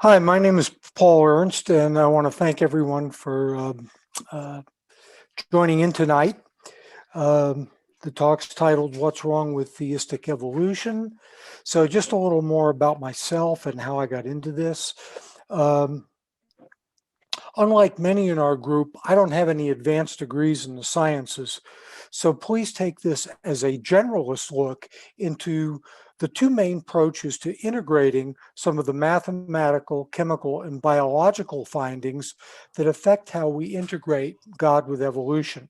Hi, my name is Paul Ernst, and I want to thank everyone for uh, joining in tonight. The talk's titled, What's Wrong with Theistic Evolution? So just a little more about myself and how I got into this. Um, Unlike many in our group, I don't have any advanced degrees in the sciences. So please take this as a generalist look into the two main approaches to integrating some of the mathematical, chemical, and biological findings that affect how we integrate God with evolution.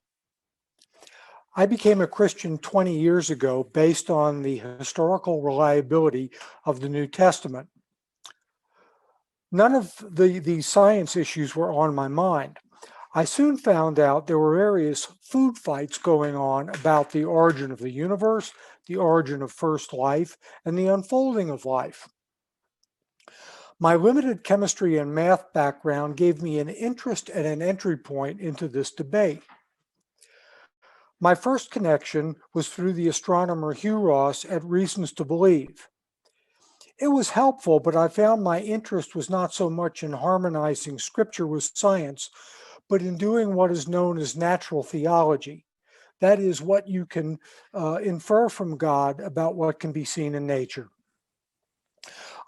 I became a Christian 20 years ago based on the historical reliability of the New Testament. None of the science issues were on my mind. I soon found out there were various food fights going on about the origin of the universe, the origin of first life, and the unfolding of life. My limited chemistry and math background gave me an interest and an entry point into this debate. My first connection was through the astronomer Hugh Ross at Reasons to Believe. It was helpful, but I found my interest was not so much in harmonizing scripture with science, but in doing what is known as natural theology. That is what you can infer from God about what can be seen in nature.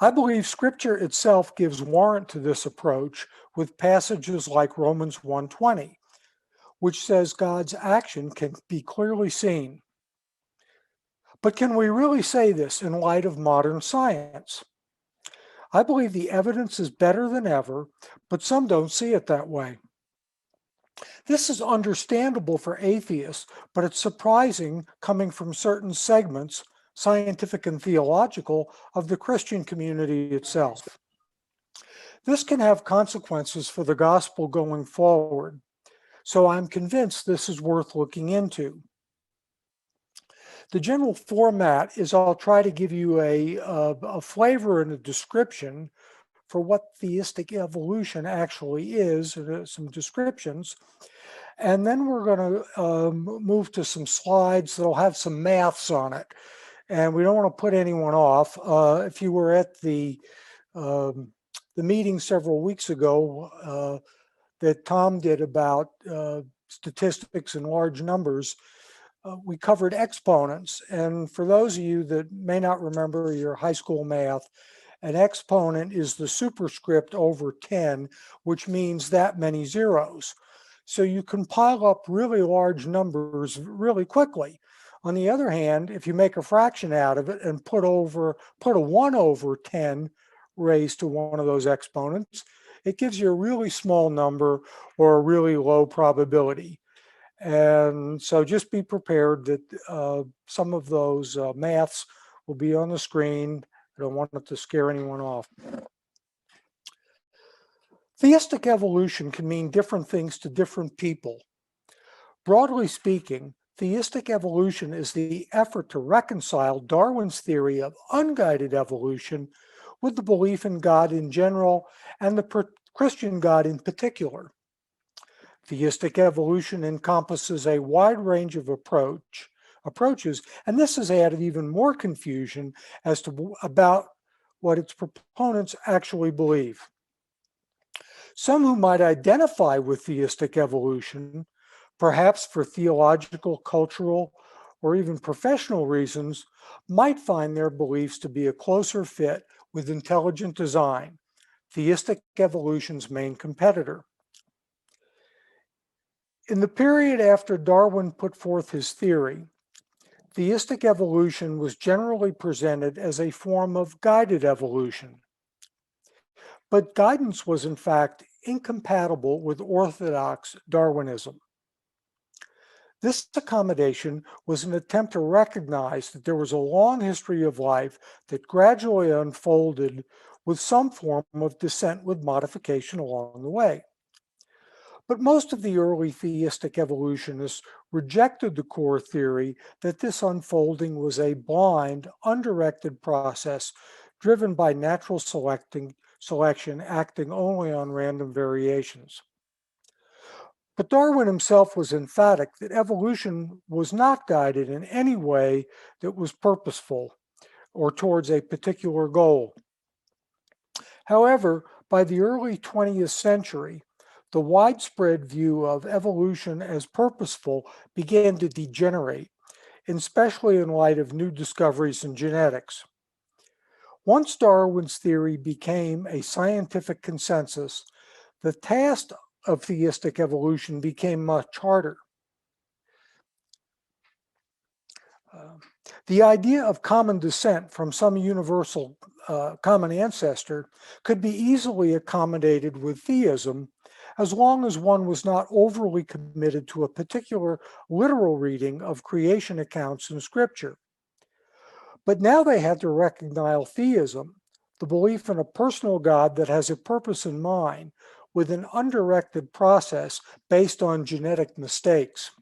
I believe scripture itself gives warrant to this approach with passages like Romans 1:20, which says God's action can be clearly seen. But can we really say this in light of modern science? I believe the evidence is better than ever, but some don't see it that way. This is understandable for atheists, but it's surprising coming from certain segments, scientific and theological, of the Christian community itself. This can have consequences for the gospel going forward, so I'm convinced this is worth looking into. The general format is I'll try to give you a flavor and a description for what theistic evolution actually is, some descriptions. And then we're going to move to some slides that'll have some maths on it. And we don't want to put anyone off. If you were at the meeting several weeks ago that Tom did about statistics and large numbers, we covered exponents. And for those of you that may not remember your high school math, an exponent is the superscript over 10, which means that many zeros. So you can pile up really large numbers really quickly. On the other hand, if you make a fraction out of it and put a 1 over 10 raised to one of those exponents, it gives you a really small number or a really low probability. And so just be prepared that some of those maths will be on the screen. I don't want it to scare anyone off. Theistic evolution can mean different things to different people. Broadly speaking, theistic evolution is the effort to reconcile Darwin's theory of unguided evolution with the belief in God in general and the Christian God in particular. Theistic evolution encompasses a wide range of approaches, and this has added even more confusion as to about what its proponents actually believe. Some who might identify with theistic evolution, perhaps for theological, cultural, or even professional reasons, might find their beliefs to be a closer fit with intelligent design, theistic evolution's main competitor. In the period after Darwin put forth his theory, theistic evolution was generally presented as a form of guided evolution. But guidance was in fact incompatible with orthodox Darwinism. This accommodation was an attempt to recognize that there was a long history of life that gradually unfolded with some form of descent with modification along the way. But most of the early theistic evolutionists rejected the core theory that this unfolding was a blind, undirected process driven by natural selection acting only on random variations. But Darwin himself was emphatic that evolution was not guided in any way that was purposeful or towards a particular goal. However, By the early 20th century, the widespread view of evolution as purposeful began to degenerate, especially in light of new discoveries in genetics. Once Darwin's theory became a scientific consensus, the task of theistic evolution became much harder. Uh, the idea of common descent from some universal common ancestor could be easily accommodated with theism as long as one was not overly committed to a particular literal reading of creation accounts in Scripture. But now they had to recognize theism, the belief in a personal God that has a purpose in mind, with an undirected process based on genetic mistakes.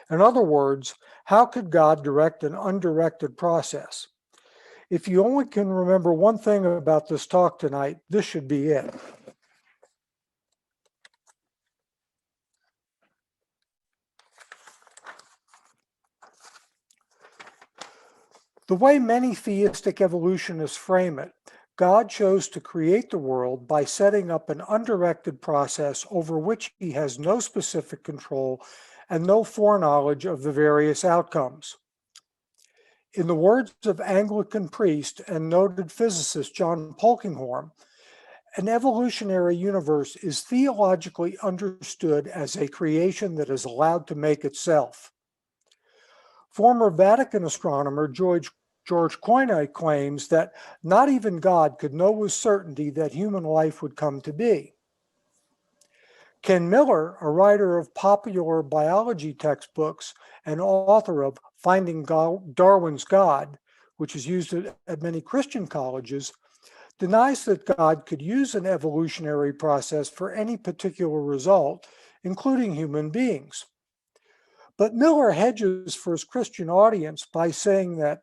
In other words, how could God direct an undirected process? If you only can remember one thing about this talk tonight, this should be it. The way many theistic evolutionists frame it, God chose to create the world by setting up an undirected process over which he has no specific control and no foreknowledge of the various outcomes. In the words of Anglican priest and noted physicist John Polkinghorne, an evolutionary universe is theologically understood as a creation that is allowed to make itself. Former Vatican astronomer George Coyne claims that not even God could know with certainty that human life would come to be. Ken Miller, a writer of popular biology textbooks and author of Finding Darwin's God, which is used at many Christian colleges, denies that God could use an evolutionary process for any particular result, including human beings. But Miller hedges for his Christian audience by saying that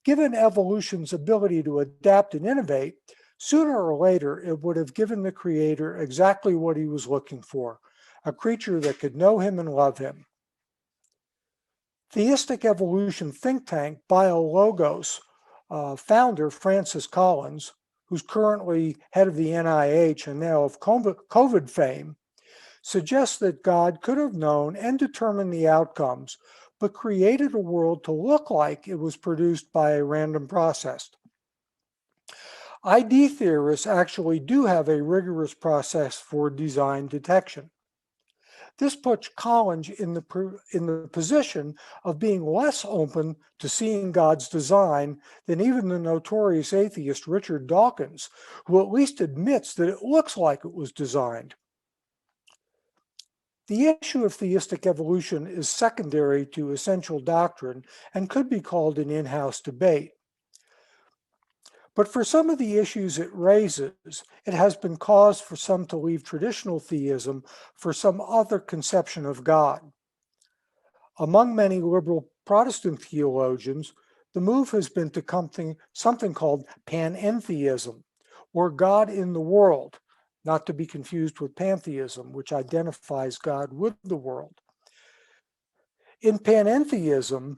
given evolution's ability to adapt and innovate, sooner or later it would have given the Creator exactly what he was looking for, a creature that could know him and love him. Theistic evolution think tank BioLogos founder Francis Collins, who's currently head of the NIH and now of COVID fame, suggests that God could have known and determined the outcomes, but created a world to look like it was produced by a random process. ID theorists actually do have a rigorous process for design detection. This puts Collins in the position of being less open to seeing God's design than even the notorious atheist Richard Dawkins, who at least admits that it looks like it was designed. The issue of theistic evolution is secondary to essential doctrine and could be called an in-house debate. But for some of the issues it raises, it has been cause for some to leave traditional theism for some other conception of God. Among many liberal Protestant theologians, the move has been to something called panentheism, or God in the world, not to be confused with pantheism, which identifies God with the world. In panentheism,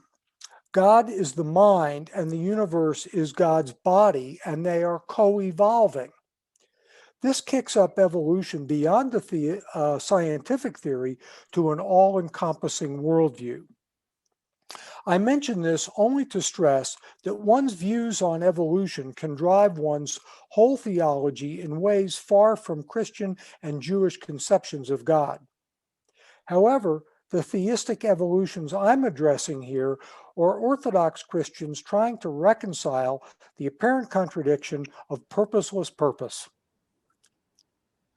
God is the mind and the universe is God's body, and they are co-evolving. This kicks up evolution beyond the scientific theory to an all-encompassing worldview. I mention this only to stress that one's views on evolution can drive one's whole theology in ways far from Christian and Jewish conceptions of God. However, the theistic evolutions I'm addressing here are Orthodox Christians trying to reconcile the apparent contradiction of purposeless purpose.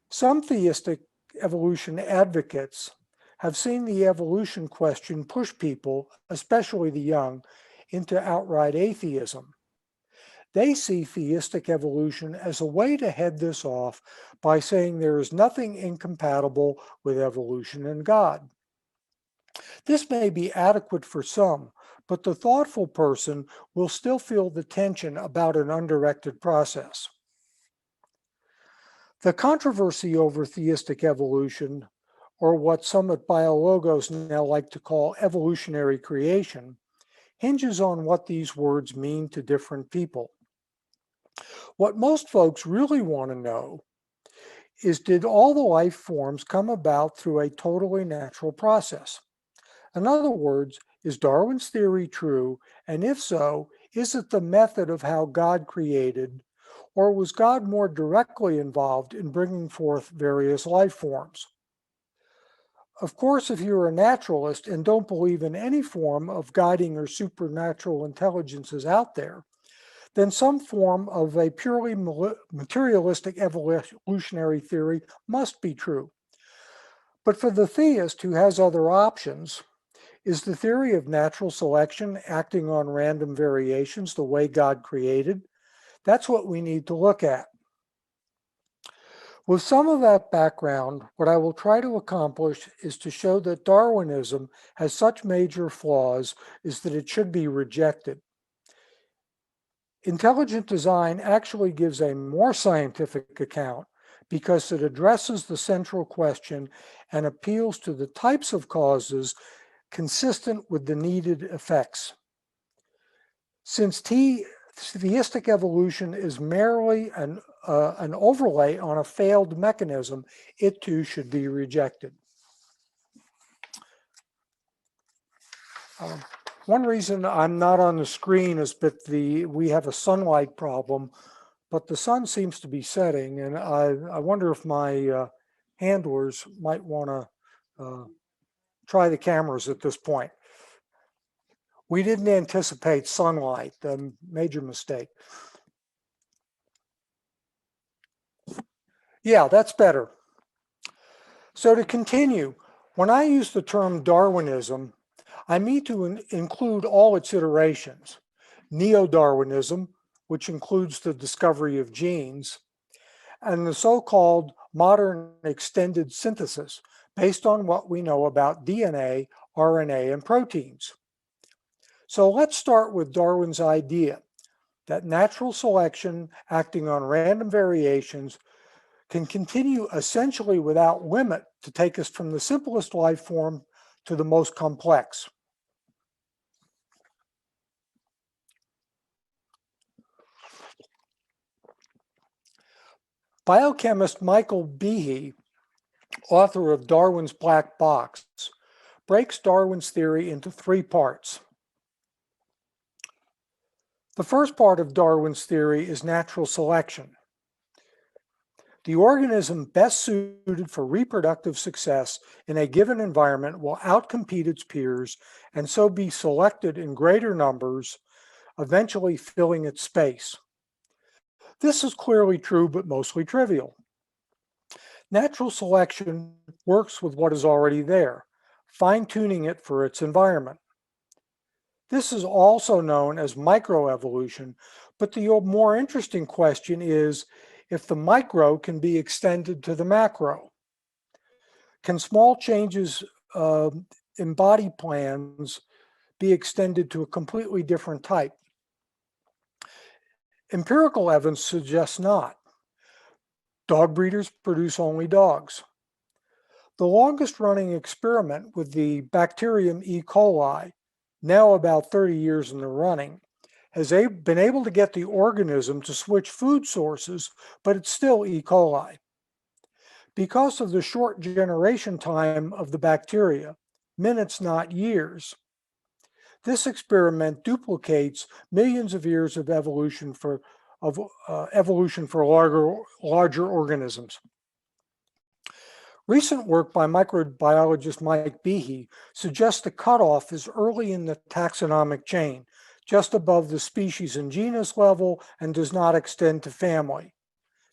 Some theistic evolution advocates have seen the evolution question push people, especially the young, into outright atheism. They see theistic evolution as a way to head this off by saying there is nothing incompatible with evolution and God. This may be adequate for some, but the thoughtful person will still feel the tension about an undirected process. The controversy over theistic evolution, or what some at BioLogos now like to call evolutionary creation, hinges on what these words mean to different people. What most folks really want to know is, did all the life forms come about through a totally natural process? In other words, is Darwin's theory true? And if so, is it the method of how God created, or was God more directly involved in bringing forth various life forms? Of course, if you're a naturalist and don't believe in any form of guiding or supernatural intelligences out there, then some form of a purely materialistic evolutionary theory must be true. But for the theist who has other options, is the theory of natural selection acting on random variations the way God created? That's what we need to look at. With some of that background, what I will try to accomplish is to show that Darwinism has such major flaws is that it should be rejected. Intelligent design actually gives a more scientific account because it addresses the central question and appeals to the types of causes consistent with the needed effects. Since theistic evolution is merely an overlay on a failed mechanism, it too should be rejected. Um, One reason I'm not on the screen is that we have a sunlight problem, but the sun seems to be setting, and I wonder if my handlers might want to try the cameras at this point. We didn't anticipate sunlight, a major mistake. Yeah, that's better. So to continue, when I use the term Darwinism, I mean to include all its iterations. Neo-Darwinism, which includes the discovery of genes, and the so-called modern extended synthesis, based on what we know about DNA, RNA, and proteins. So let's start with Darwin's idea that natural selection acting on random variations can continue essentially without limit to take us from the simplest life form to the most complex. Biochemist Michael Behe, author of Darwin's Black Box, breaks Darwin's theory into three parts. The first part of Darwin's theory is natural selection. The organism best suited for reproductive success in a given environment will outcompete its peers and so be selected in greater numbers, eventually filling its space. This is clearly true, but mostly trivial. Natural selection works with what is already there, fine-tuning it for its environment. This is also known as microevolution, but the more interesting question is if the micro can be extended to the macro. Can small changes in body plans be extended to a completely different type? Empirical evidence suggests not. Dog breeders produce only dogs. The longest running experiment with the bacterium E. coli, now about 30 years in the running, has been able to get the organism to switch food sources, but it's still E. coli. Because of the short generation time of the bacteria, minutes, not years, this experiment duplicates millions of years of evolution for larger organisms. Recent work by microbiologist Mike Behe suggests the cutoff is early in the taxonomic chain, just above the species and genus level, and does not extend to family.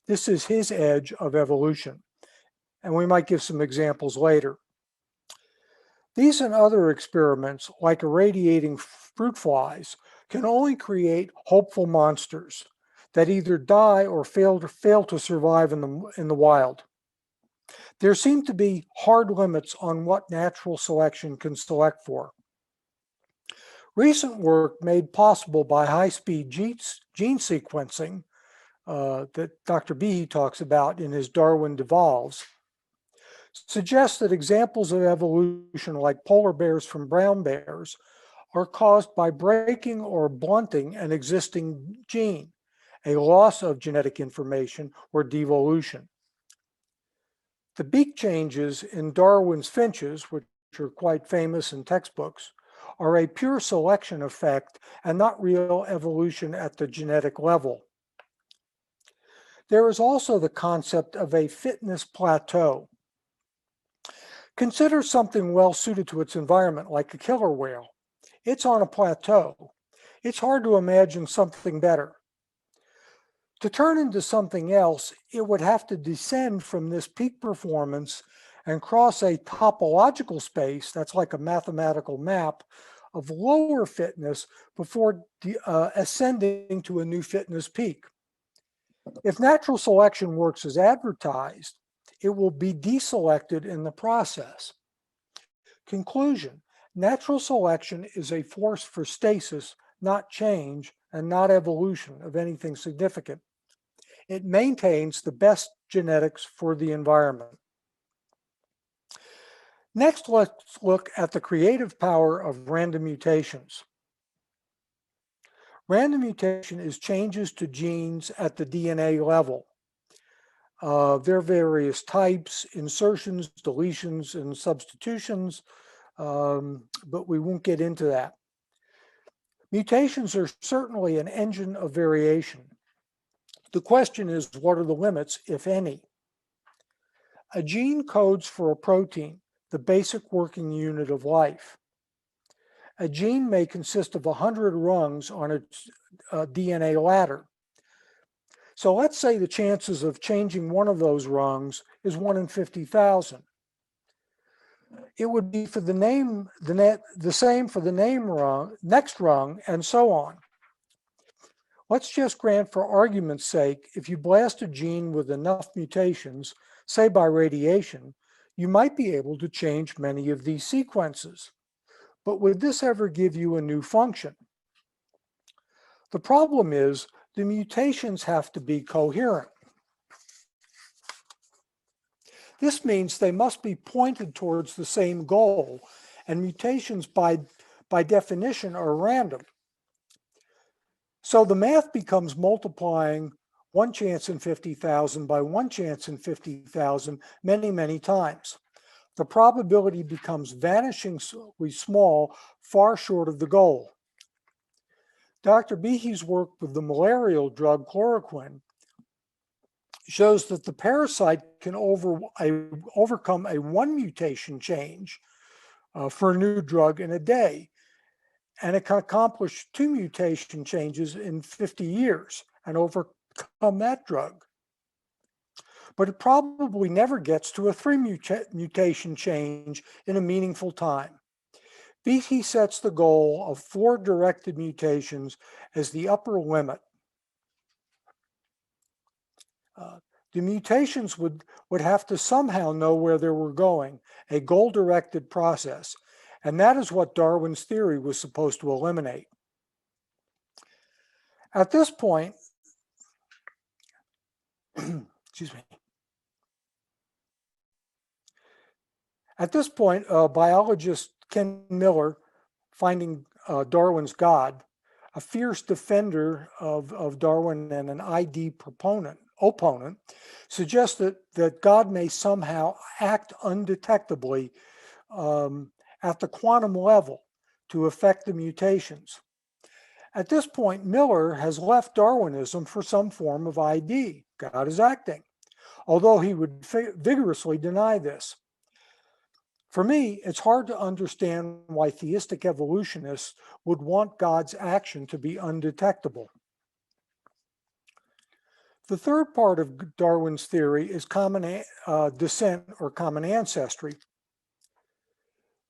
This is his edge of evolution, and we might give some examples later. These and other experiments, like irradiating fruit flies, can only create hopeful monsters that either die or fail to survive in the wild. There seem to be hard limits on what natural selection can select for. Recent work made possible by high-speed gene sequencing that Dr. Behe talks about in his Darwin Devolves suggests that examples of evolution like polar bears from brown bears are caused by breaking or blunting an existing gene, a loss of genetic information, or devolution. The beak changes in Darwin's finches, which are quite famous in textbooks, are a pure selection effect and not real evolution at the genetic level. There is also the concept of a fitness plateau. Consider something well suited to its environment, like a killer whale. It's on a plateau. It's hard to imagine something better. To turn into something else, it would have to descend from this peak performance and cross a topological space, that's like a mathematical map, of lower fitness before ascending to a new fitness peak. If natural selection works as advertised, it will be deselected in the process. Conclusion: natural selection is a force for stasis, not change, and not evolution of anything significant. It maintains the best genetics for the environment. Next, let's look at the creative power of random mutations. Random mutation is changes to genes at the DNA level. There are various types: insertions, deletions, and substitutions, but we won't get into that. Mutations are certainly an engine of variation. The question is, what are the limits, if any? A gene codes for a protein, the basic working unit of life. A gene may consist of 100 rungs on its DNA ladder. So let's say the chances of changing one of those rungs is 1 in 50,000. It would be for the same for the next rung, and so on. Let's just grant, for argument's sake, if you blast a gene with enough mutations, say by radiation, you might be able to change many of these sequences. But would this ever give you a new function? The problem is the mutations have to be coherent. This means they must be pointed towards the same goal, and mutations by definition are random. So the math becomes multiplying 1 chance in 50,000 by 1 chance in 50,000 many, many times. The probability becomes vanishingly small, far short of the goal. Dr. Behe's work with the malarial drug chloroquine shows that the parasite can overcome a 1 mutation change for a new drug in a day, and it can accomplish 2 mutation changes in 50 years and overcome that drug. But it probably never gets to a 3 mutation change in a meaningful time. Behe sets the goal of 4 directed mutations as the upper limit. The mutations would have to somehow know where they were going, a goal-directed process, and that is what Darwin's theory was supposed to eliminate. At this point, excuse me. At this point, biologist Ken Miller, finding Darwin's God, a fierce defender of Darwin and an ID opponent, suggested that God may somehow act undetectably at the quantum level to affect the mutations. At this point, Miller has left Darwinism for some form of ID. God is acting, although he would vigorously deny this. For me, it's hard to understand why theistic evolutionists would want God's action to be undetectable. The third part of Darwin's theory is common descent or common ancestry.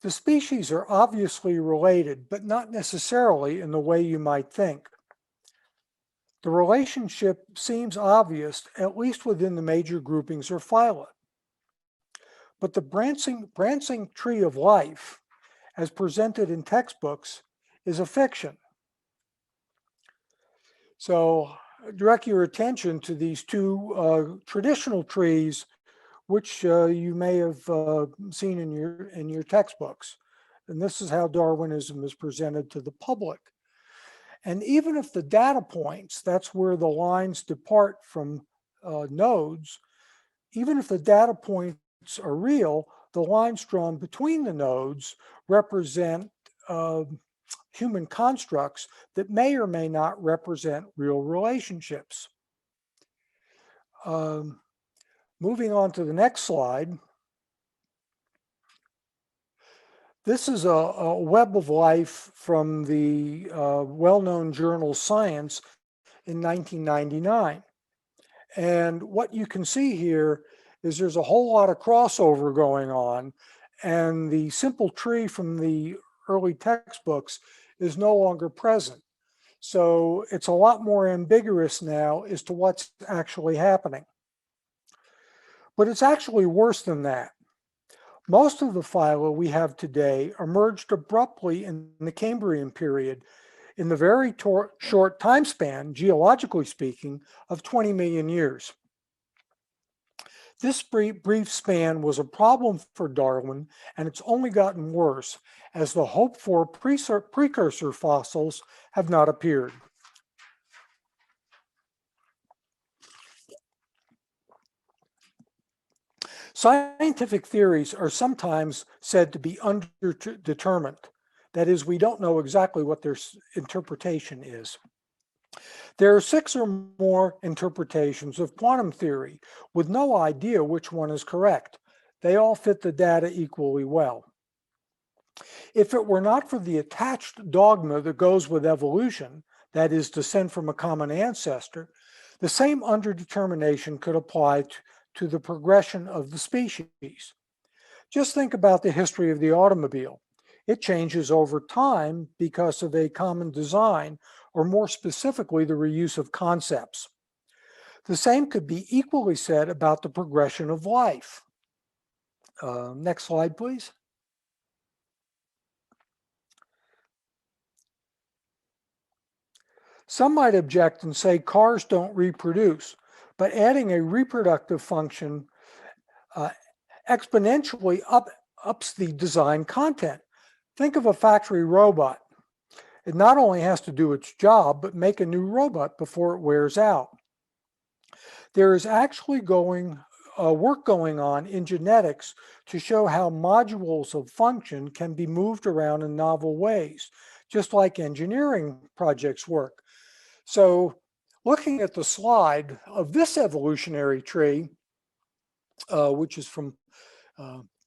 The species are obviously related, but not necessarily in the way you might think. The relationship seems obvious, at least within the major groupings or phyla. But the branching tree of life, as presented in textbooks, is a fiction. So direct your attention to these 2 traditional trees, which you may have seen in your textbooks. And this is how Darwinism is presented to the public. And even if the data points, that's where the lines depart from nodes, even if the data points are real, the lines drawn between the nodes represent human constructs that may or may not represent real relationships. Um, Moving on to the next slide. This is a web of life from the well-known journal Science in 1999. And what you can see here is there's a whole lot of crossover going on, and the simple tree from the early textbooks is no longer present. So it's a lot more ambiguous now as to what's actually happening. But it's actually worse than that. Most of the phyla we have today emerged abruptly in the Cambrian period in the very short time span, geologically speaking, of 20 million years. This brief span was a problem for Darwin, and it's only gotten worse as the hoped-for precursor fossils have not appeared. Scientific theories are sometimes said to be underdetermined. That is, we don't know exactly what their interpretation is. There are 6 or more interpretations of quantum theory, with no idea which one is correct. They all fit the data equally well. If it were not for the attached dogma that goes with evolution, that is, descent from a common ancestor, the same underdetermination could apply to the progression of the species. Just think about the history of the automobile. It changes over time because of a common design, or more specifically, the reuse of concepts. The same could be equally said about the progression of life. Next slide, please. Some might object and say cars don't reproduce, but adding a reproductive function exponentially ups the design content. Think of a factory robot. It not only has to do its job, but make a new robot before it wears out. There is actually work going on in genetics to show how modules of function can be moved around in novel ways, just like engineering projects work. So looking at the slide of this evolutionary tree, which is from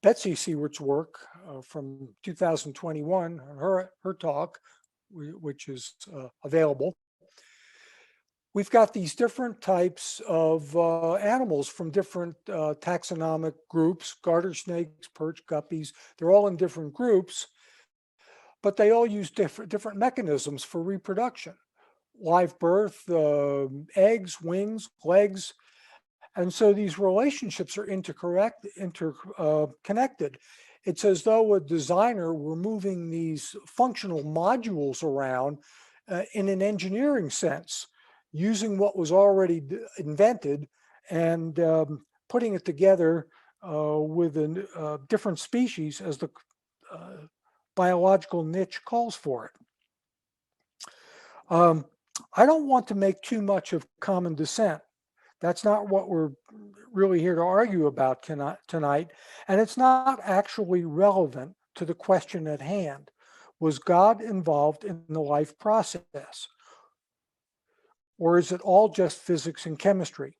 Betsy Siewert's work from 2021, her talk, which is available. We've got these different types of animals from different taxonomic groups, garter snakes, perch guppies. They're all in different groups, but they all use different mechanisms for reproduction. Live birth, eggs, wings, legs. And so these relationships are interconnected. It's as though a designer were moving these functional modules around in an engineering sense, using what was already invented and putting it together with a different species as the biological niche calls for it. I don't want to make too much of common descent. That's not what we're really here to argue about tonight, and it's not actually relevant to the question at hand. Was God involved in the life process? Or is it all just physics and chemistry?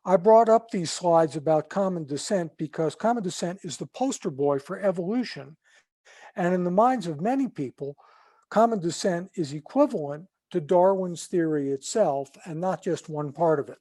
I brought up these slides about common descent because common descent is the poster boy for evolution, and in the minds of many people, common descent is equivalent to Darwin's theory itself and not just one part of it.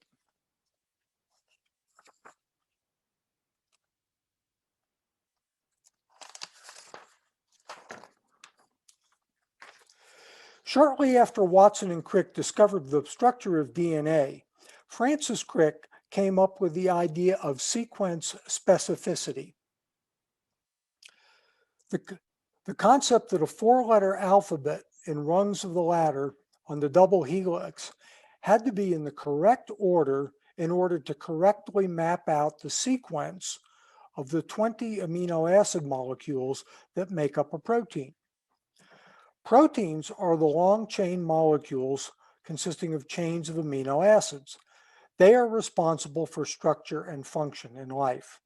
Shortly after Watson and Crick discovered the structure of DNA, Francis Crick came up with the idea of sequence specificity. The concept that a 4-letter alphabet in rungs of the ladder on the double helix had to be in the correct order in order to correctly map out the sequence of the 20 amino acid molecules that make up a protein. Proteins are the long chain molecules consisting of chains of amino acids. They are responsible for structure and function in life.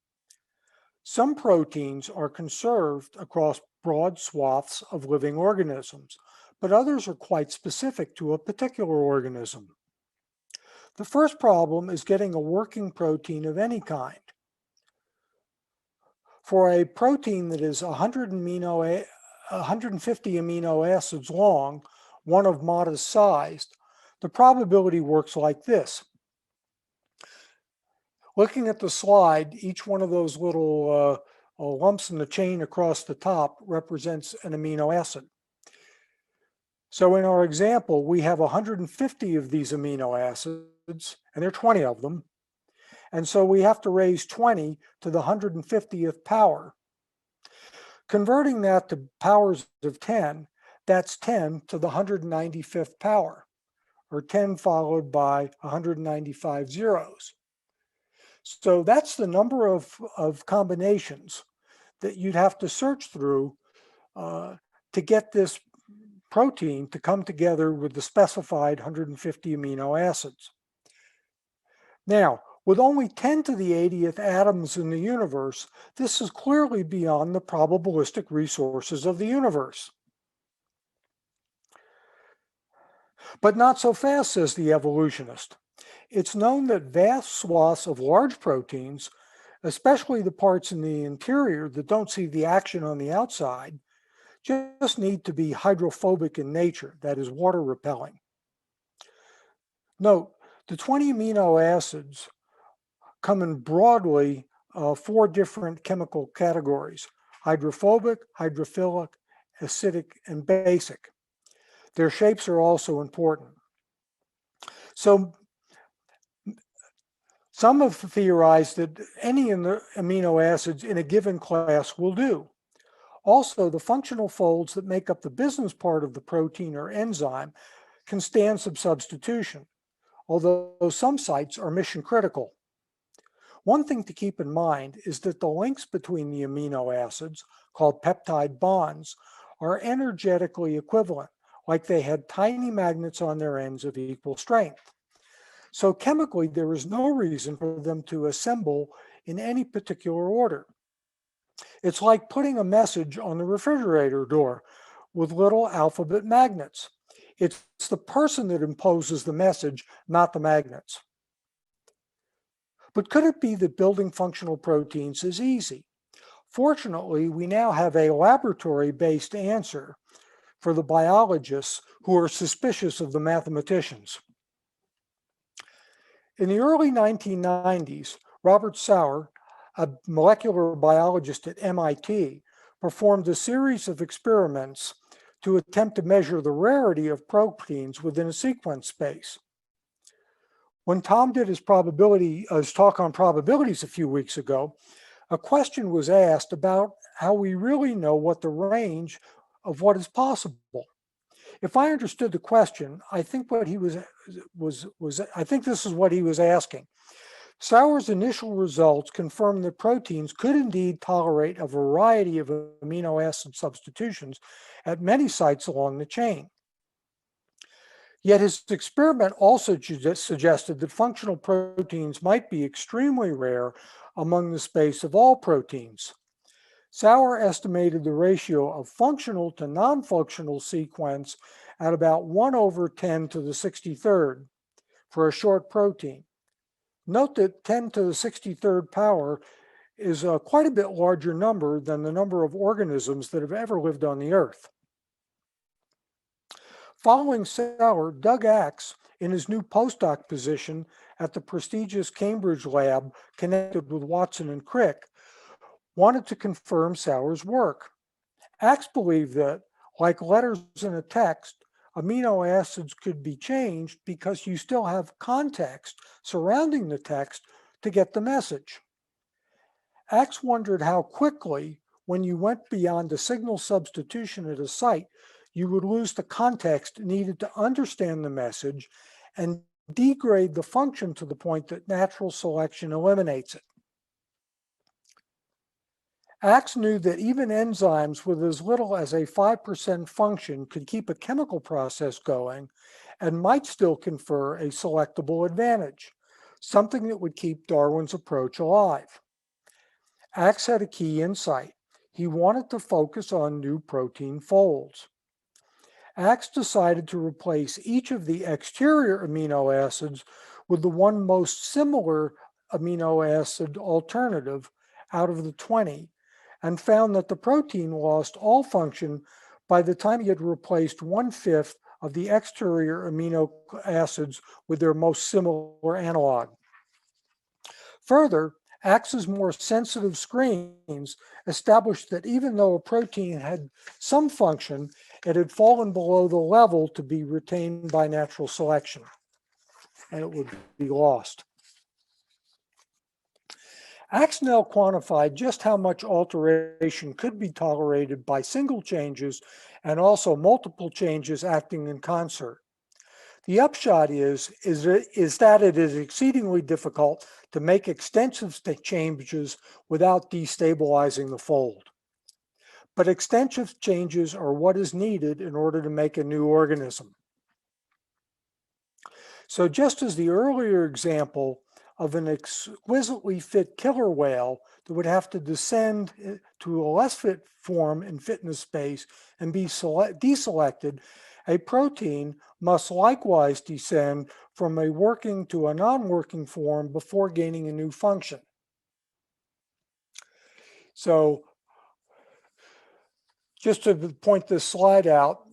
Some proteins are conserved across broad swaths of living organisms, but others are quite specific to a particular organism. The first problem is getting a working protein of any kind. For a protein that is 150 amino acids long, one of modest size, the probability works like this. Looking at the slide, each one of those little lumps in the chain across the top represents an amino acid. So in our example, we have 150 of these amino acids, and there are 20 of them. And so we have to raise 20 to the 150th power. Converting that to powers of 10, that's 10 to the 195th power, or 10 followed by 195 zeros. So that's the number of combinations that you'd have to search through to get this protein to come together with the specified 150 amino acids. Now, with only 10 to the 80th atoms in the universe, this is clearly beyond the probabilistic resources of the universe. But not so fast, says the evolutionist. It's known that vast swaths of large proteins, especially the parts in the interior that don't see the action on the outside, just need to be hydrophobic in nature, that is, water repelling. Note, the 20 amino acids come in broadly 4 different chemical categories: hydrophobic, hydrophilic, acidic, and basic. Their shapes are also important. So some have theorized that any of the amino acids in a given class will do. Also, the functional folds that make up the business part of the protein or enzyme can stand some substitution, although some sites are mission critical. One thing to keep in mind is that the links between the amino acids, called peptide bonds, are energetically equivalent, like they had tiny magnets on their ends of equal strength. So chemically, there is no reason for them to assemble in any particular order. It's like putting a message on the refrigerator door with little alphabet magnets. It's the person that imposes the message, not the magnets. But could it be that building functional proteins is easy? Fortunately, we now have a laboratory-based answer for the biologists who are suspicious of the mathematicians. In the early 1990s, Robert Sauer, a molecular biologist at MIT, performed a series of experiments to attempt to measure the rarity of proteins within a sequence space. When Tom did his talk on probabilities a few weeks ago, a question was asked about how we really know what the range of what is possible. If I understood the question, I think this is what he was asking. Sauer's initial results confirmed that proteins could indeed tolerate a variety of amino acid substitutions at many sites along the chain. Yet his experiment also suggested that functional proteins might be extremely rare among the space of all proteins. Sauer estimated the ratio of functional to non-functional sequence at about 1/10 to the 63rd for a short protein. Note that 10 to the 63rd power is quite a bit larger number than the number of organisms that have ever lived on the Earth. Following Sauer, Doug Axe, in his new postdoc position at the prestigious Cambridge lab connected with Watson and Crick, wanted to confirm Sauer's work. Axe believed that, like letters in a text, amino acids could be changed because you still have context surrounding the text to get the message. Axe wondered how quickly, when you went beyond a signal substitution at a site, you would lose the context needed to understand the message and degrade the function to the point that natural selection eliminates it. Axe knew that even enzymes with as little as a 5% function could keep a chemical process going and might still confer a selectable advantage, something that would keep Darwin's approach alive. Axe had a key insight. He wanted to focus on new protein folds. Axe decided to replace each of the exterior amino acids with the one most similar amino acid alternative out of the 20, and found that the protein lost all function by the time he had replaced 1/5 of the exterior amino acids with their most similar analog. Further, Axe's more sensitive screens established that even though a protein had some function, it had fallen below the level to be retained by natural selection, and it would be lost. Axe now quantified just how much alteration could be tolerated by single changes and also multiple changes acting in concert. The upshot is that it is exceedingly difficult to make extensive changes without destabilizing the fold. But extensive changes are what is needed in order to make a new organism. So just as the earlier example of an exquisitely fit killer whale that would have to descend to a less fit form in fitness space and be deselected, a protein must likewise descend from a working to a non-working form before gaining a new function. So just to point this slide out,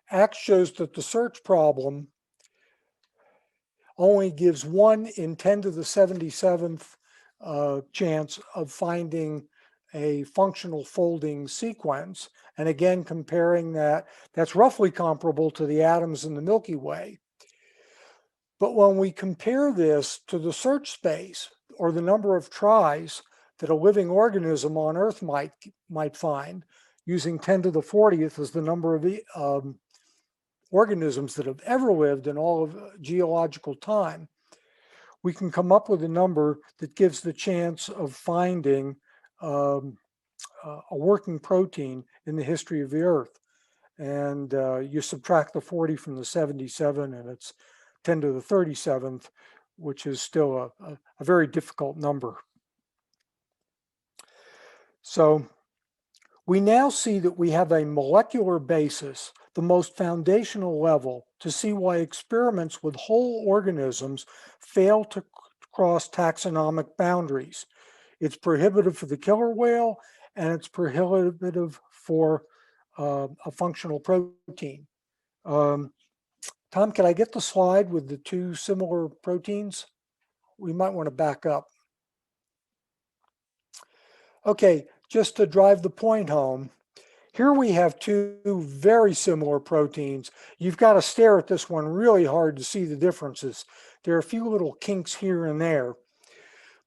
Axe shows that the search problem only gives 1 in 10 to the 77th chance of finding a functional folding sequence. And again, comparing that, that's roughly comparable to the atoms in the Milky Way. But when we compare this to the search space or the number of tries that a living organism on Earth might find, using 10 to the 40th as the number of organisms that have ever lived in all of geological time, we can come up with a number that gives the chance of finding a working protein in the history of the Earth. And you subtract the 40 from the 77, and it's 10 to the 37th, which is still a very difficult number. So we now see that we have a molecular basis, the most foundational level, to see why experiments with whole organisms fail to cross taxonomic boundaries. It's prohibitive for the killer whale, and it's prohibitive for a functional protein. Tom, can I get the slide with the two similar proteins? We might want to back up. Okay, just to drive the point home, here we have two very similar proteins. You've got to stare at this one really hard to see the differences. There are a few little kinks here and there.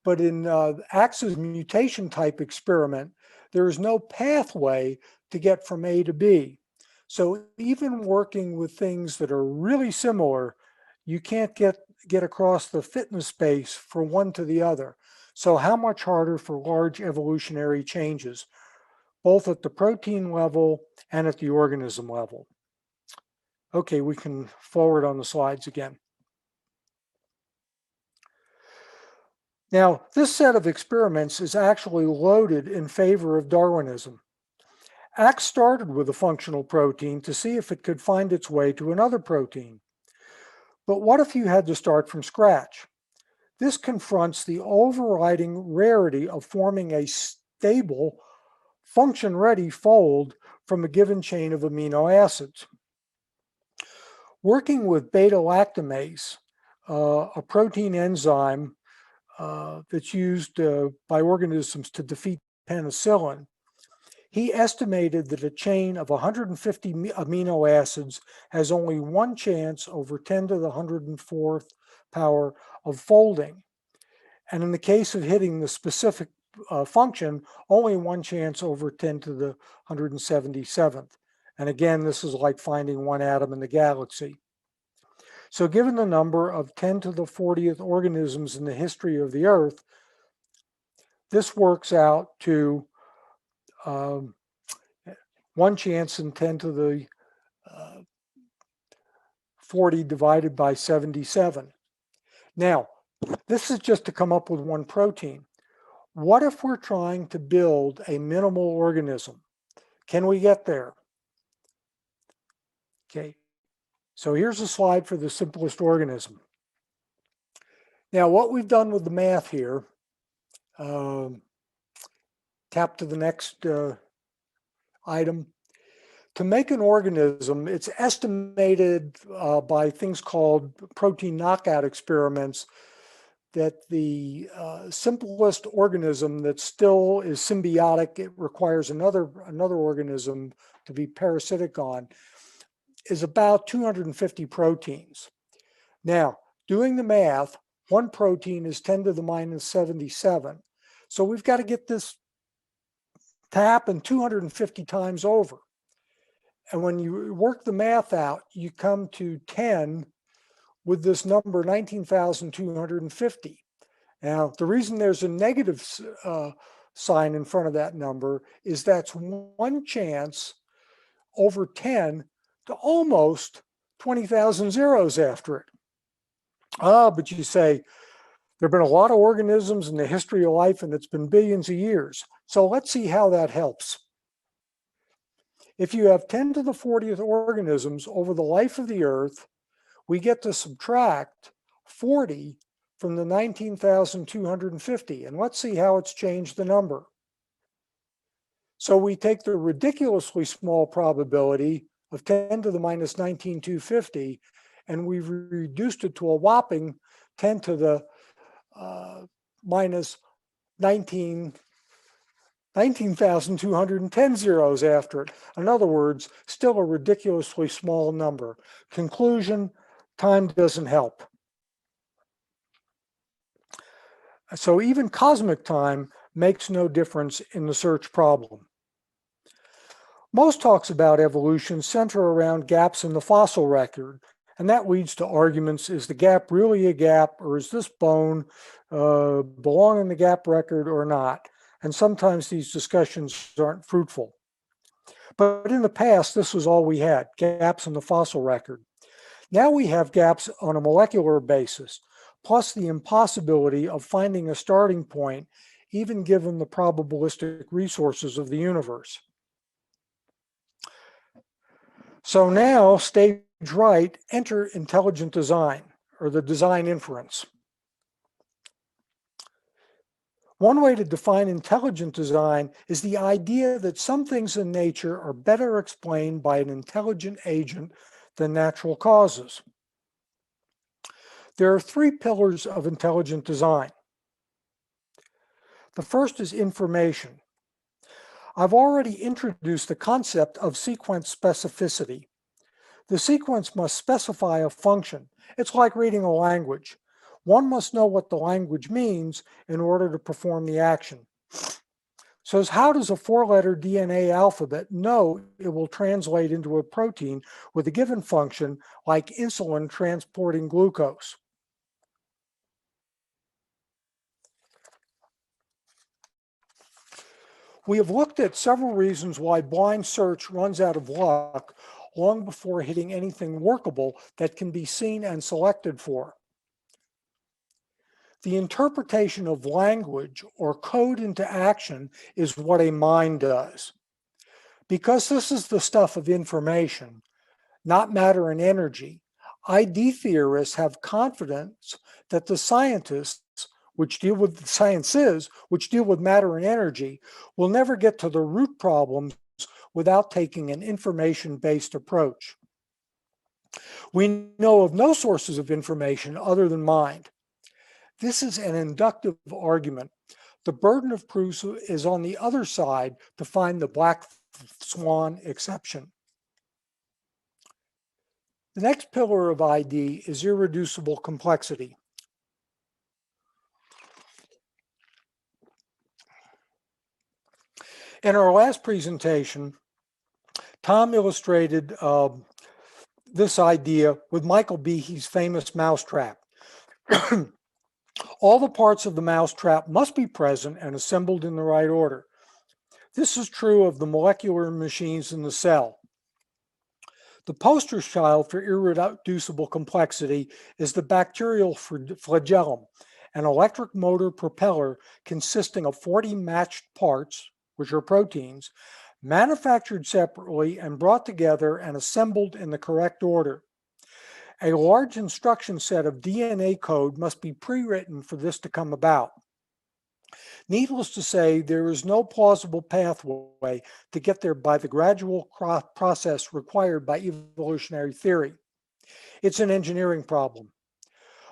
But in Axe's mutation type experiment, there is no pathway to get from A to B. So even working with things that are really similar, you can't get across the fitness space from one to the other. So how much harder for large evolutionary changes, both at the protein level and at the organism level. Okay, we can forward on the slides again. Now, this set of experiments is actually loaded in favor of Darwinism. Axe started with a functional protein to see if it could find its way to another protein. But what if you had to start from scratch? This confronts the overriding rarity of forming a stable, function-ready fold from a given chain of amino acids. Working with beta-lactamase, a protein enzyme that's used by organisms to defeat penicillin, he estimated that a chain of 150 amino acids has only one chance over 10 to the 104th power of folding. And in the case of hitting the specific function, only one chance over 10 to the 177th. And again, this is like finding one atom in the galaxy. So given the number of 10 to the 40th organisms in the history of the Earth, This works out to um, 1 chance in 10 to the 40 divided by 77. Now, this is just to come up with one protein. What if we're trying to build a minimal organism? Can we get there? Okay, so here's a slide for the simplest organism. Now, what we've done with the math here, tap to the next item. To make an organism, it's estimated by things called protein knockout experiments that the simplest organism that still is symbiotic, it requires another organism to be parasitic on, is about 250 proteins. Now, doing the math, one protein is 10 to the minus 77. So we've got to get this to happen 250 times over. And when you work the math out, you come to 10 with this number 19,250. Now, the reason there's a negative sign in front of that number is that's 1 chance over 10 to almost 20,000 zeros after it. But you say, there have been a lot of organisms in the history of life and it's been billions of years. So let's see how that helps. If you have 10 to the 40th organisms over the life of the Earth, we get to subtract 40 from the 19,250. And let's see how it's changed the number. So we take the ridiculously small probability of 10 to the minus 19,250, and we've reduced it to a whopping 10 to the minus 19,210 zeros after it. In other words, still a ridiculously small number. Conclusion, time doesn't help. So even cosmic time makes no difference in the search problem. Most talks about evolution center around gaps in the fossil record, and that leads to arguments, is the gap really a gap, or is this bone belong in the gap record or not? And sometimes these discussions aren't fruitful. But in the past, this was all we had, gaps in the fossil record. Now we have gaps on a molecular basis, plus the impossibility of finding a starting point, even given the probabilistic resources of the universe. So now, stage right, enter intelligent design, or the design inference. One way to define intelligent design is the idea that some things in nature are better explained by an intelligent agent than natural causes. There are 3 pillars of intelligent design. The first is information. I've already introduced the concept of sequence specificity. The sequence must specify a function. It's like reading a language. One must know what the language means in order to perform the action. So how does a 4-letter DNA alphabet know it will translate into a protein with a given function like insulin transporting glucose? We have looked at several reasons why blind search runs out of luck long before hitting anything workable that can be seen and selected for. The interpretation of language or code into action is what a mind does. Because this is the stuff of information, not matter and energy, ID theorists have confidence that the scientists, which deal with the sciences, which deal with matter and energy, will never get to the root problems without taking an information-based approach. We know of no sources of information other than mind. This is an inductive argument. The burden of proof is on the other side to find the black swan exception. The next pillar of ID is irreducible complexity. In our last presentation, Tom illustrated this idea with Michael Behe's famous mousetrap. All the parts of the mousetrap must be present and assembled in the right order. This is true of the molecular machines in the cell. The poster child for irreducible complexity is the bacterial flagellum, an electric motor propeller consisting of 40 matched parts, which are proteins, manufactured separately and brought together and assembled in the correct order. A large instruction set of DNA code must be pre-written for this to come about. Needless to say, there is no plausible pathway to get there by the gradual process required by evolutionary theory. It's an engineering problem.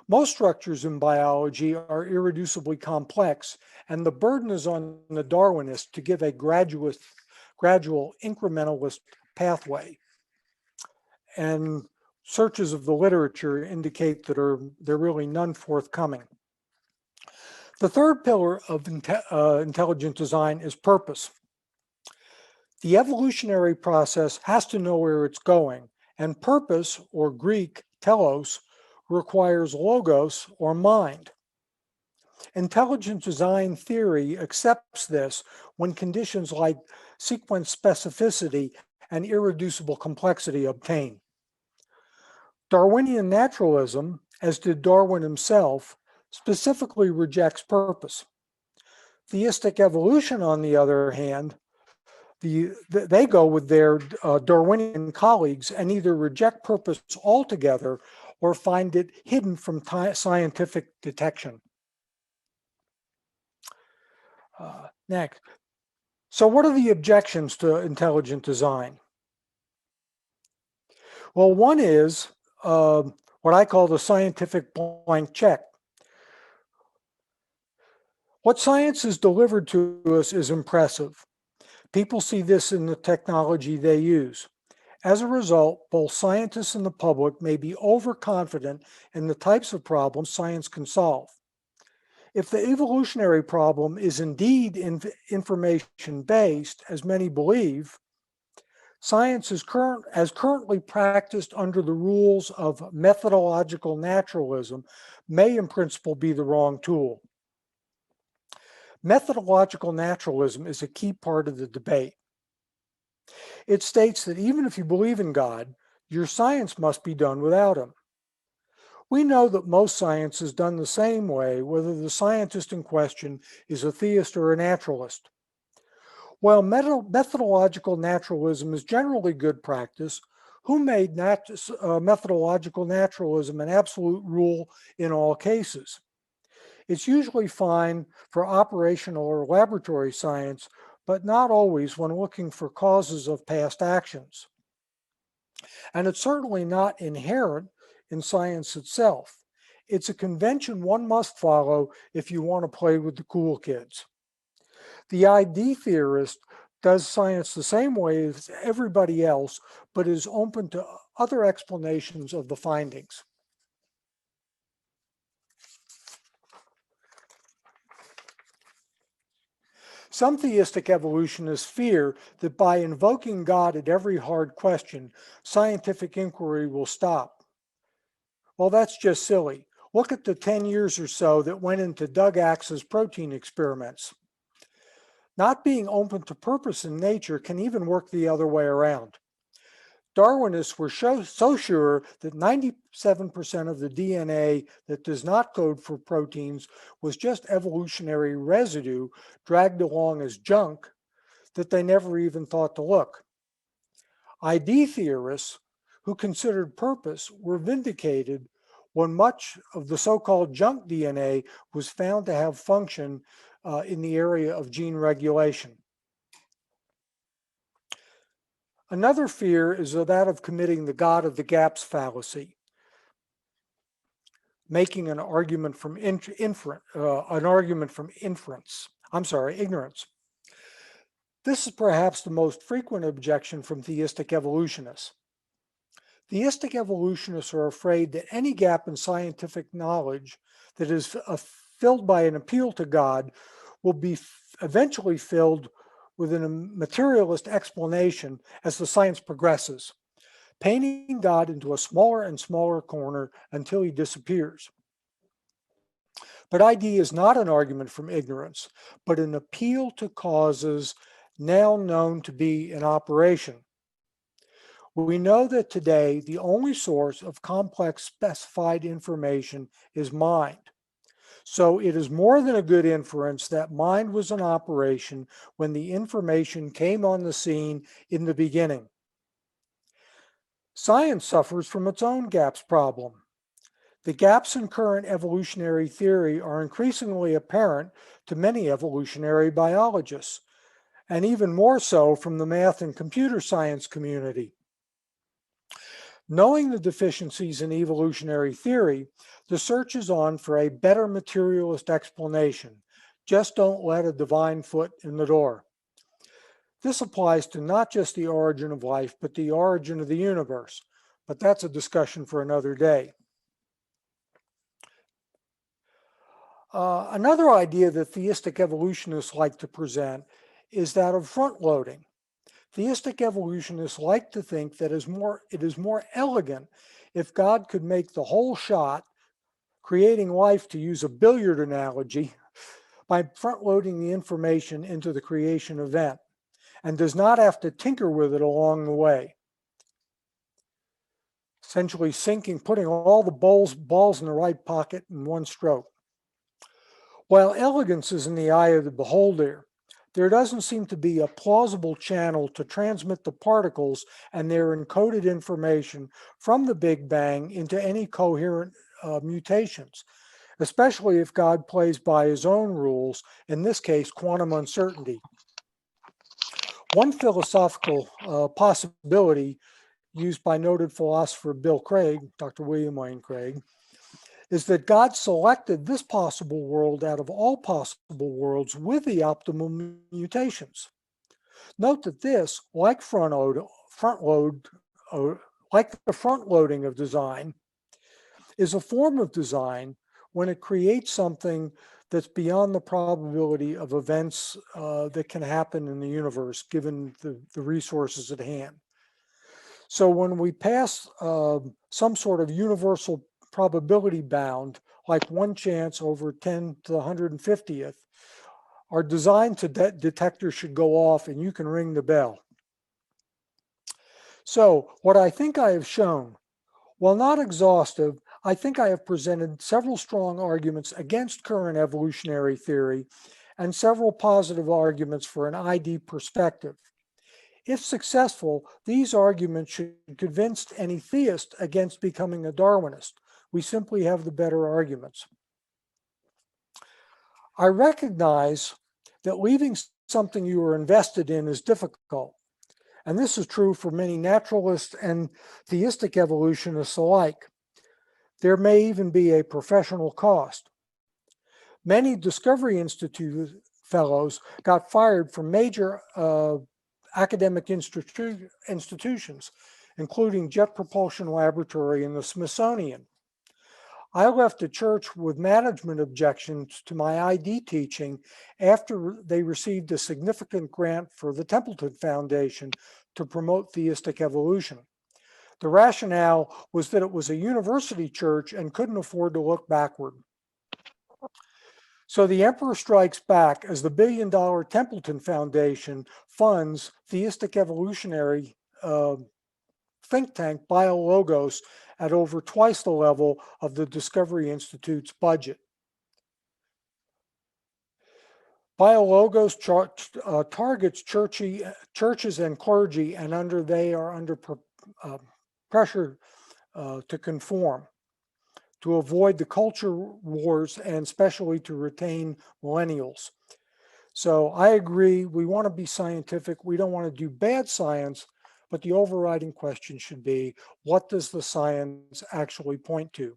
Most structures in biology are irreducibly complex, and the burden is on the Darwinists to give a gradual incrementalist pathway. And searches of the literature indicate that there are really none forthcoming. The third pillar of intelligent design is purpose. The evolutionary process has to know where it's going, and purpose, or Greek, telos, requires logos, or mind. Intelligent design theory accepts this when conditions like sequence specificity and irreducible complexity obtain. Darwinian naturalism, as did Darwin himself, specifically rejects purpose. Theistic evolution, on the other hand, they go with their Darwinian colleagues and either reject purpose altogether or find it hidden from scientific detection. Next. So what are the objections to intelligent design? Well, one is what I call the scientific blank check. What science has delivered to us is impressive. People see this in the technology they use. As a result, both scientists and the public may be overconfident in the types of problems science can solve. If the evolutionary problem is indeed information-based, as many believe, science is currently practiced under the rules of methodological naturalism may in principle be the wrong tool. Methodological naturalism is a key part of the debate. It states that even if you believe in God, your science must be done without him. We know that most science is done the same way, whether the scientist in question is a theist or a naturalist. While methodological naturalism is generally good practice, who made methodological naturalism an absolute rule in all cases? It's usually fine for operational or laboratory science, but not always when looking for causes of past actions. And it's certainly not inherent in science itself. It's a convention one must follow if you want to play with the cool kids. The ID theorist does science the same way as everybody else, but is open to other explanations of the findings. Some theistic evolutionists fear that by invoking God at every hard question, scientific inquiry will stop. Well, that's just silly. Look at the 10 years or so that went into Doug Axe's protein experiments. Not being open to purpose in nature can even work the other way around. Darwinists were so sure that 97% of the DNA that does not code for proteins was just evolutionary residue dragged along as junk that they never even thought to look. ID theorists who considered purpose were vindicated when much of the so-called junk DNA was found to have function in the area of gene regulation. Another fear is that of committing the God of the gaps fallacy, making an argument from ignorance. This is perhaps the most frequent objection from theistic evolutionists. Theistic evolutionists are afraid that any gap in scientific knowledge that is filled by an appeal to God will be eventually filled with a materialist explanation as the science progresses, painting God into a smaller and smaller corner until he disappears. But ID is not an argument from ignorance, but an appeal to causes now known to be in operation. We know that today the only source of complex specified information is mind. So it is more than a good inference that mind was in operation when the information came on the scene in the beginning. Science suffers from its own gaps problem. The gaps in current evolutionary theory are increasingly apparent to many evolutionary biologists, and even more so from the math and computer science community. Knowing the deficiencies in evolutionary theory, the search is on for a better materialist explanation. Just don't let a divine foot in the door. This applies to not just the origin of life, but the origin of the universe. But that's a discussion for another day. Another idea that theistic evolutionists like to present is that of front loading. Theistic evolutionists like to think that it is more elegant if God could make the whole shot, creating life, to use a billiard analogy, by front loading the information into the creation event, and does not have to tinker with it along the way. Essentially putting all the balls in the right pocket in one stroke. While elegance is in the eye of the beholder, there doesn't seem to be a plausible channel to transmit the particles and their encoded information from the Big Bang into any coherent mutations, especially if God plays by his own rules, in this case, quantum uncertainty. One philosophical possibility used by noted philosopher Bill Craig, Dr. William Lane Craig, is that God selected this possible world out of all possible worlds with the optimal mutations. Note that this, like the front loading of design, is a form of design when it creates something that's beyond the probability of events that can happen in the universe, given the resources at hand. So when we pass some sort of universal probability bound, like one chance over 10 to the 150th, our design detector should go off and you can ring the bell. So what I think I have shown, while not exhaustive, I think I have presented several strong arguments against current evolutionary theory and several positive arguments for an ID perspective. If successful, these arguments should convince any theist against becoming a Darwinist. We simply have the better arguments. I recognize that leaving something you are invested in is difficult, and this is true for many naturalists and theistic evolutionists alike. There may even be a professional cost. Many Discovery Institute fellows got fired from major academic institutions, including Jet Propulsion Laboratory and the Smithsonian. I left the church with management objections to my ID teaching after they received a significant grant for the Templeton Foundation to promote theistic evolution. The rationale was that it was a university church and couldn't afford to look backward. So the Emperor Strikes Back as the billion-dollar Templeton Foundation funds theistic evolutionary think tank BioLogos at over twice the level of the Discovery Institute's budget. BioLogos targets churches and clergy, and they are under pressure to conform, to avoid the culture wars, and especially to retain millennials. So I agree, we want to be scientific. We don't want to do bad science, but the overriding question should be, what does the science actually point to?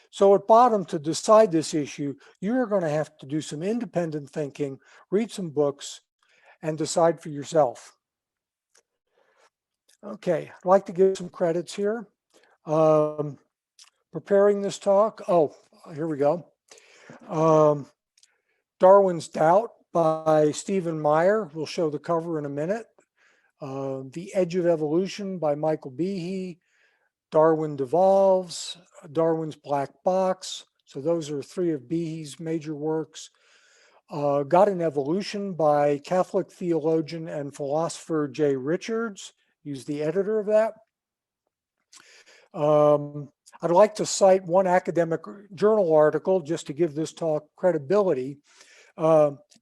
So at bottom, to decide this issue, you're going to have to do some independent thinking, read some books, and decide for yourself. Okay, I'd like to give some credits here. Preparing this talk, here we go. Darwin's Doubt by Stephen Meyer. We'll show the cover in a minute. The Edge of Evolution by Michael Behe. Darwin Devolves, Darwin's Black Box, So those are three of Behe's major works. God and Evolution by Catholic theologian and philosopher J. Richards. He's the editor of that. I'd like to cite one academic journal article just to give this talk credibility.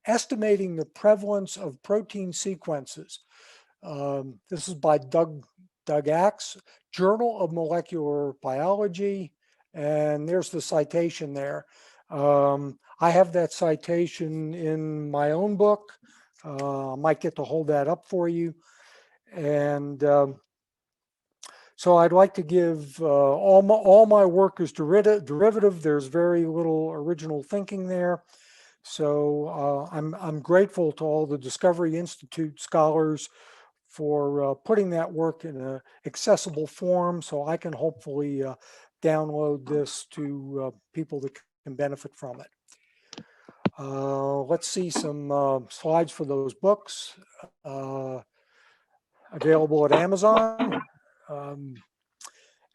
Estimating the prevalence of protein sequences. This is by Doug Axe, Journal of Molecular Biology, and there's the citation there. I have that citation in my own book. I might get to hold that up for you. And so I'd like to give all my work is derivative. There's very little original thinking there. So I'm grateful to all the Discovery Institute scholars for putting that work in an accessible form, so I can hopefully download this to people that can benefit from it. Let's see some slides for those books available at Amazon.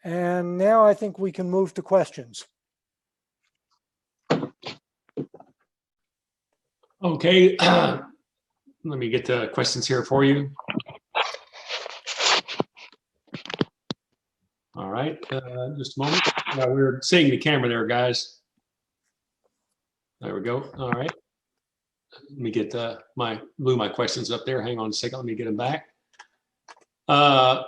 And now I think we can move to questions. Okay, let me get the questions here for you. All right, just a moment. We're seeing the camera there, guys. There we go. All right. Let me get my questions up there. Hang on a second. Let me get them back. Taryn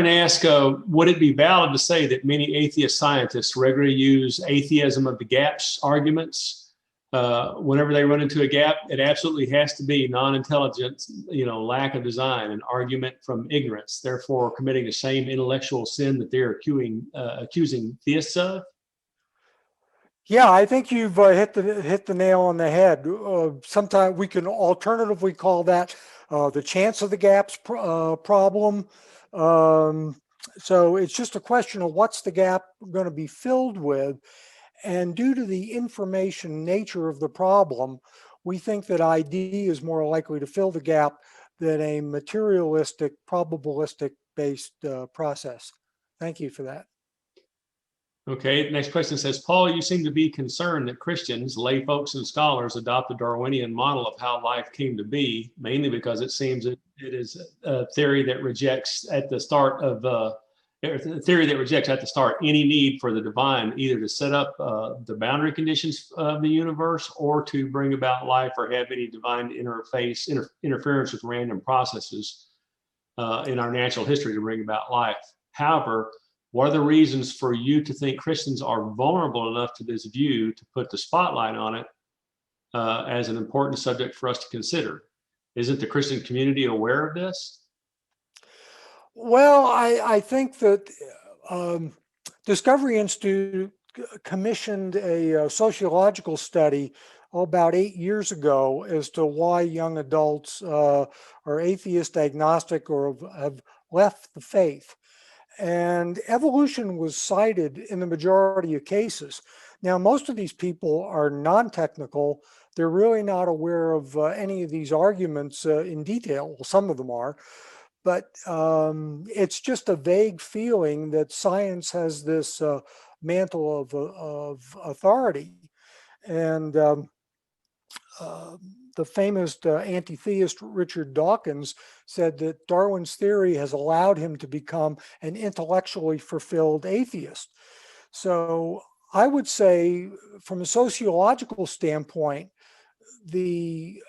asked, would it be valid to say that many atheist scientists regularly use atheism of the gaps arguments? Whenever they run into a gap, it absolutely has to be non-intelligence, lack of design, an argument from ignorance, therefore committing the same intellectual sin that they're accusing theists of? Yeah, I think you've hit the nail on the head. Sometimes we can alternatively call that the chance of the gaps problem. So it's just a question of what's the gap going to be filled with. And due to the information nature of the problem, we think that ID is more likely to fill the gap than a materialistic, probabilistic based process. Thank you for that. Okay, next question says, Paul, you seem to be concerned that Christians, lay folks and scholars adopt the Darwinian model of how life came to be, mainly because it seems that it is a theory that rejects at the start any need for the divine, either to set up the boundary conditions of the universe or to bring about life or have any divine interference with random processes in our natural history to bring about life. However, what are the reasons for you to think Christians are vulnerable enough to this view to put the spotlight on it as an important subject for us to consider? Isn't the Christian community aware of this? Well, I think that Discovery Institute commissioned a sociological study about 8 years ago as to why young adults are atheist, agnostic, or have left the faith. And evolution was cited in the majority of cases. Now, most of these people are non-technical. They're really not aware of any of these arguments in detail. Well, some of them are, but it's just a vague feeling that science has this mantle of authority. And the famous anti-theist Richard Dawkins said that Darwin's theory has allowed him to become an intellectually fulfilled atheist. So I would say, from a sociological standpoint, the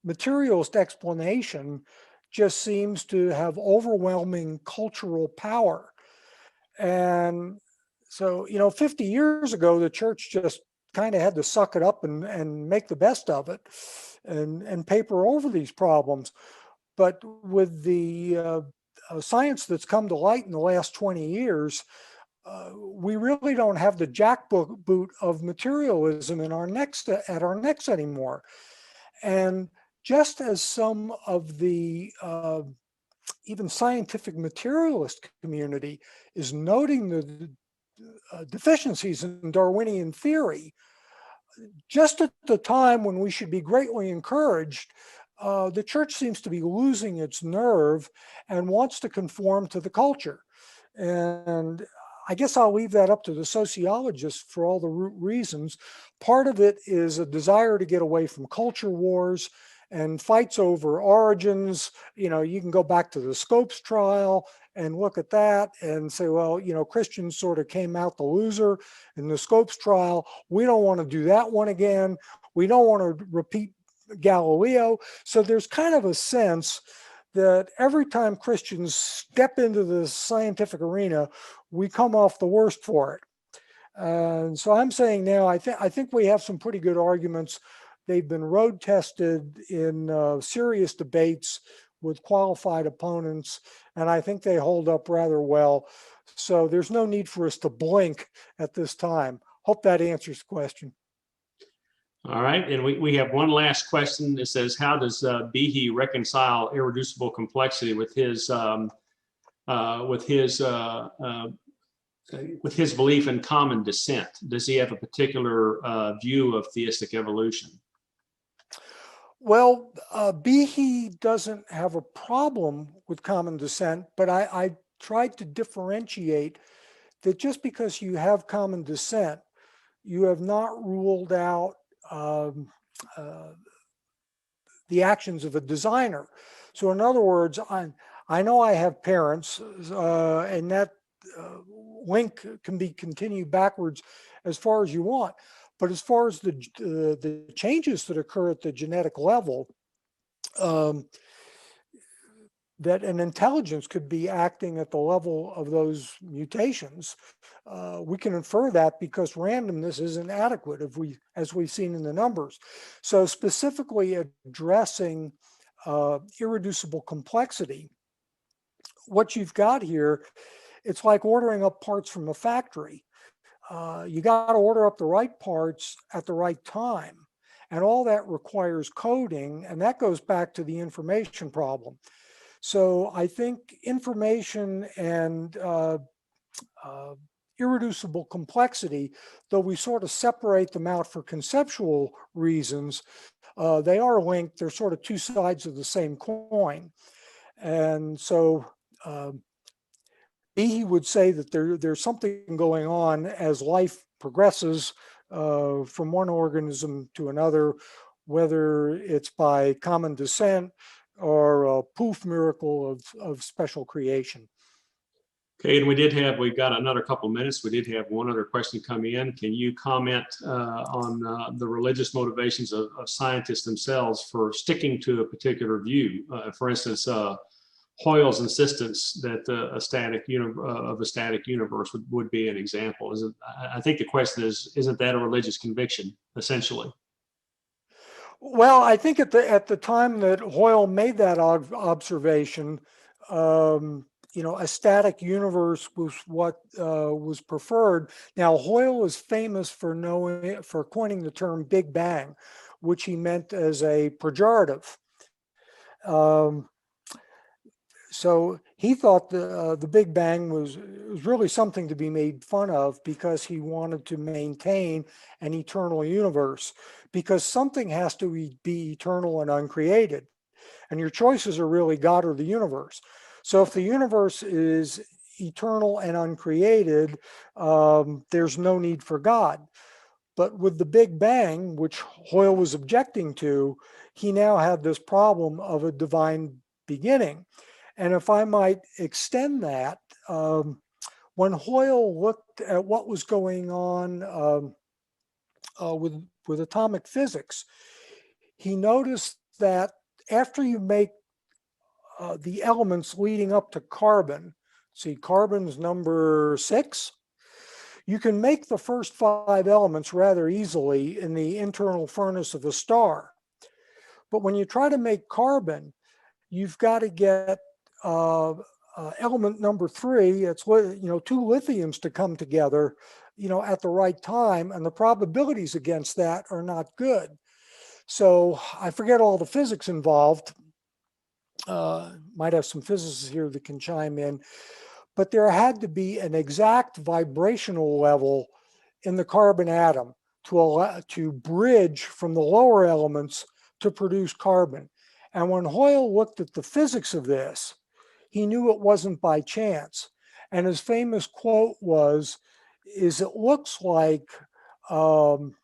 materialist explanation just seems to have overwhelming cultural power. And so, 50 years ago, the church just kind of had to suck it up and make the best of it and paper over these problems. But with the science that's come to light in the last 20 years, we really don't have the jackboot of materialism at our necks anymore. And just as some of the even scientific materialist community is noting the deficiencies in Darwinian theory, just at the time when we should be greatly encouraged, the church seems to be losing its nerve and wants to conform to the culture. And I guess I'll leave that up to the sociologists for all the reasons. Part of it is a desire to get away from culture wars and fights over origins. You can go back to the Scopes trial and look at that and say, well, Christians sort of came out the loser in the Scopes trial. We don't want to do that one again. We don't want to repeat Galileo. So there's kind of a sense that every time Christians step into the scientific arena, we come off the worst for it. And so I'm saying now, I think we have some pretty good arguments. They've been road tested in serious debates with qualified opponents, and I think they hold up rather well. So there's no need for us to blink at this time. Hope that answers the question. All right, and we have one last question that says, how does Behe reconcile irreducible complexity with his belief in common descent? Does he have a particular view of theistic evolution? Well, Behe doesn't have a problem with common descent, but I tried to differentiate that just because you have common descent, you have not ruled out the actions of a designer. So in other words, I know I have parents, and that link can be continued backwards as far as you want. But as far as the changes that occur at the genetic level, that an intelligence could be acting at the level of those mutations, we can infer that because randomness isn't adequate as we've seen in the numbers. So specifically addressing irreducible complexity, what you've got here, it's like ordering up parts from a factory. You got to order up the right parts at the right time. And all that requires coding, and that goes back to the information problem. So I think information and irreducible complexity, though we sort of separate them out for conceptual reasons, they are linked. They're sort of two sides of the same coin. And so he would say that there's something going on as life progresses from one organism to another, whether it's by common descent or a poof miracle of special creation. Okay, and we got another couple minutes. We did have one other question come in. Can you comment on the religious motivations of scientists themselves for sticking to a particular view? For instance, Hoyle's insistence that a static universe would be an example. I think the question is, isn't that a religious conviction, essentially? Well, I think at the time that Hoyle made that observation, a static universe was what was preferred. Now, Hoyle is famous for coining the term Big Bang, which he meant as a pejorative. So he thought the Big Bang was really something to be made fun of because he wanted to maintain an eternal universe, because something has to be eternal and uncreated. And your choices are really God or the universe. So if the universe is eternal and uncreated, there's no need for God. But with the Big Bang, which Hoyle was objecting to, he now had this problem of a divine beginning. And if I might extend that, when Hoyle looked at what was going on with atomic physics, he noticed that after you make the elements leading up to carbon, see, carbon's number 6, you can make the first 5 elements rather easily in the internal furnace of a star. But when you try to make carbon, you've got to get element number 3, it's 2 lithiums to come together, at the right time, and the probabilities against that are not good. So I forget all the physics involved. Might have some physicists here that can chime in, but there had to be an exact vibrational level in the carbon atom to bridge from the lower elements to produce carbon. And when Hoyle looked at the physics of this, he knew it wasn't by chance. And his famous quote is it looks like um,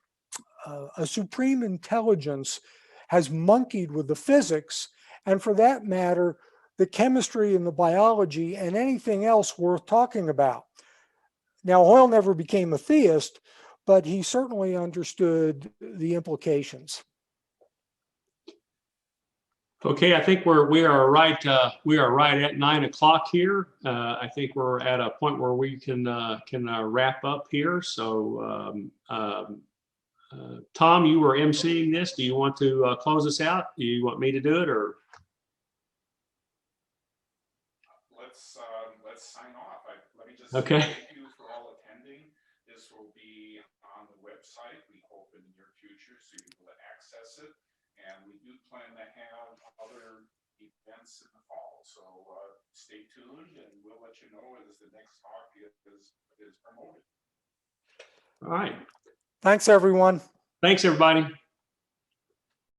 a supreme intelligence has monkeyed with the physics, and for that matter, the chemistry and the biology and anything else worth talking about. Now, Hoyle never became a theist, but he certainly understood the implications. Okay, I think we are right at 9 o'clock here. I think we're at a point where we can wrap up here. So Tom, you were emceeing this. Do you want to close us out? Do you want me to do it, or? Let's sign off. Let me just Okay. say thank you for all attending. This will be on the website, we hope, in the near future, so you will access it. And we do plan to have other events in the fall. So stay tuned, and we'll let you know as the next talk is promoted. All right. Thanks, everyone. Thanks, everybody.